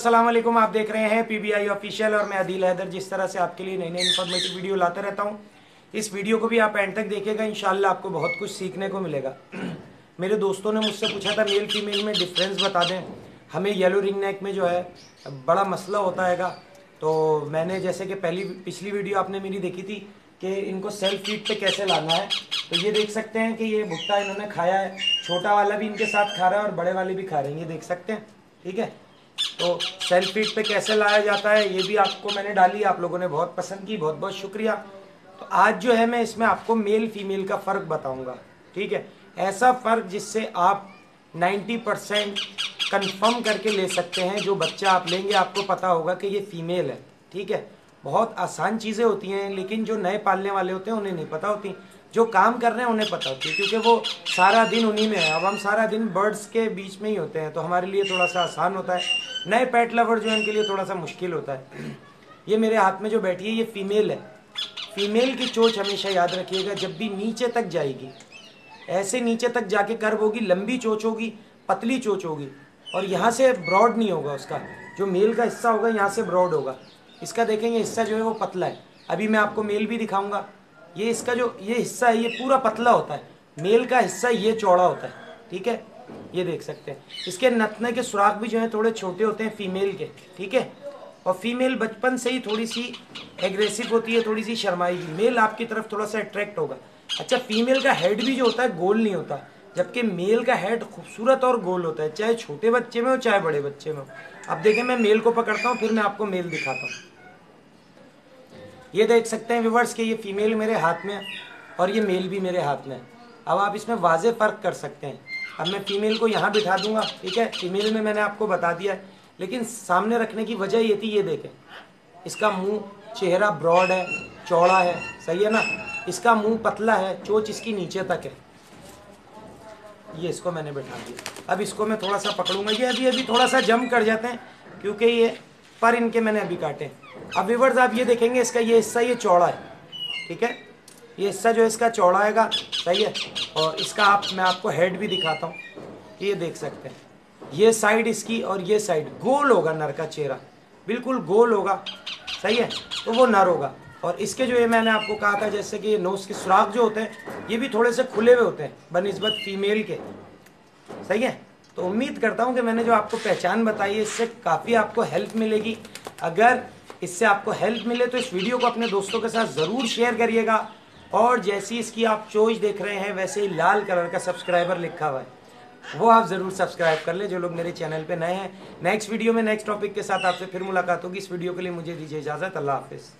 अस्सलाम वालेकुम। आप देख रहे हैं पीबीआई ऑफिशियल और मैं आदिल हैदर। जिस तरह से आपके लिए नई नई इन्फॉर्मेटिव वीडियो लाता रहता हूं, इस वीडियो को भी आप एंड तक देखिएगा। इंशाल्लाह आपको बहुत कुछ सीखने को मिलेगा। मेरे दोस्तों ने मुझसे पूछा था मेल फीमेल में डिफरेंस बता दें। हमें येलो रिंग नेक में जो है बड़ा मसला होता हैगा। तो मैंने जैसे कि पिछली वीडियो आपने मेरी देखी थी कि इनको सेल्फ फीड पे कैसे लाना है। तो ये देख सकते हैं कि ये भुट्टा इन्होंने खाया है, छोटा वाला भी इनके साथ खा रहा है और बड़े वाले भी खा रहे हैं, ये देख सकते हैं। ठीक है, तो सेल्फ फीड पे कैसे लाया जाता है ये भी आपको मैंने डाली, आप लोगों ने बहुत पसंद की, बहुत बहुत शुक्रिया। तो आज जो है मैं इसमें आपको मेल फीमेल का फ़र्क बताऊंगा। ठीक है, ऐसा फ़र्क जिससे आप 90% कंफर्म करके ले सकते हैं। जो बच्चा आप लेंगे आपको पता होगा कि ये फीमेल है। ठीक है, बहुत आसान चीज़ें होती हैं, लेकिन जो नए पालने वाले होते हैं उन्हें नहीं पता होती। जो काम कर रहे हैं उन्हें पता होती है, क्योंकि वो सारा दिन उन्हीं में है। अब हम सारा दिन बर्ड्स के बीच में ही होते हैं, तो हमारे लिए थोड़ा सा आसान होता है। नए पेट लवर जो है उनके लिए थोड़ा सा मुश्किल होता है। ये मेरे हाथ में जो बैठी है ये फीमेल है। फीमेल की चोंच हमेशा याद रखिएगा, जब भी नीचे तक जाएगी, ऐसे नीचे तक जाके कर्व होगी, लंबी चोंच होगी, पतली चोंच होगी, और यहाँ से ब्रॉड नहीं होगा। उसका जो मेल का हिस्सा होगा यहाँ से ब्रॉड होगा। इसका देखेंगे हिस्सा जो है वो पतला है। अभी मैं आपको मेल भी दिखाऊंगा। ये इसका जो ये हिस्सा है ये पूरा पतला होता है, मेल का हिस्सा ये चौड़ा होता है। ठीक है, ये देख सकते हैं। इसके नथने के सुराख भी जो है थोड़े छोटे होते हैं फीमेल के। ठीक है, और फीमेल बचपन से ही थोड़ी सी एग्रेसिव होती है, थोड़ी सी शर्माएगी। मेल आपकी तरफ थोड़ा सा अट्रैक्ट होगा। अच्छा, फीमेल का हेड भी जो होता है गोल नहीं होता, जबकि मेल का हेड खूबसूरत और गोल होता है, चाहे छोटे बच्चे में हो चाहे बड़े बच्चे में हो। अब देखें, मैं मेल को पकड़ता हूँ, फिर मैं आपको मेल दिखाता हूँ। ये देख सकते हैं व्यूअर्स कि ये फीमेल मेरे हाथ में है और ये मेल भी मेरे हाथ में है। अब आप इसमें वाज़े फ़र्क कर सकते हैं। अब मैं फीमेल को यहाँ बिठा दूंगा। ठीक है, फीमेल में मैंने आपको बता दिया है, लेकिन सामने रखने की वजह ये थी, ये देखें इसका मुंह, चेहरा ब्रॉड है, चौड़ा है, सही है ना। इसका मुंह पतला है, चोंच इसकी नीचे तक है। ये इसको मैंने बिठा दिया। अब इसको मैं थोड़ा सा पकड़ूंगा। ये अभी अभी थोड़ा सा जंप कर जाते हैं क्योंकि ये पर इनके मैंने अभी काटे। अब व्यूअर्स आप ये देखेंगे इसका ये हिस्सा ये चौड़ा है। ठीक है, ये हिस्सा जो है इसका चौड़ा आएगा, सही है। और इसका मैं आपको हेड भी दिखाता हूँ। ये देख सकते हैं, ये साइड इसकी और ये साइड गोल होगा। नर का चेहरा बिल्कुल गोल होगा, सही है, तो वो नर होगा। और इसके जो ये मैंने आपको कहा था, जैसे कि नोज के सुराख जो होते हैं ये भी थोड़े से खुले हुए होते हैं बनिस्बत फीमेल के, सही है। तो उम्मीद करता हूँ कि मैंने जो आपको पहचान बताई है इससे काफ़ी आपको हेल्प मिलेगी। अगर इससे आपको हेल्प मिले तो इस वीडियो को अपने दोस्तों के साथ ज़रूर शेयर करिएगा। और जैसी इसकी आप चोंच देख रहे हैं वैसे ही लाल कलर का सब्सक्राइबर लिखा हुआ है, वो आप ज़रूर सब्सक्राइब कर लें जो लोग मेरे चैनल पे नए हैं। नेक्स्ट वीडियो में नेक्स्ट टॉपिक के साथ आपसे फिर मुलाकात होगी। इस वीडियो के लिए मुझे दीजिए इजाज़त। अल्लाह हाफिज़।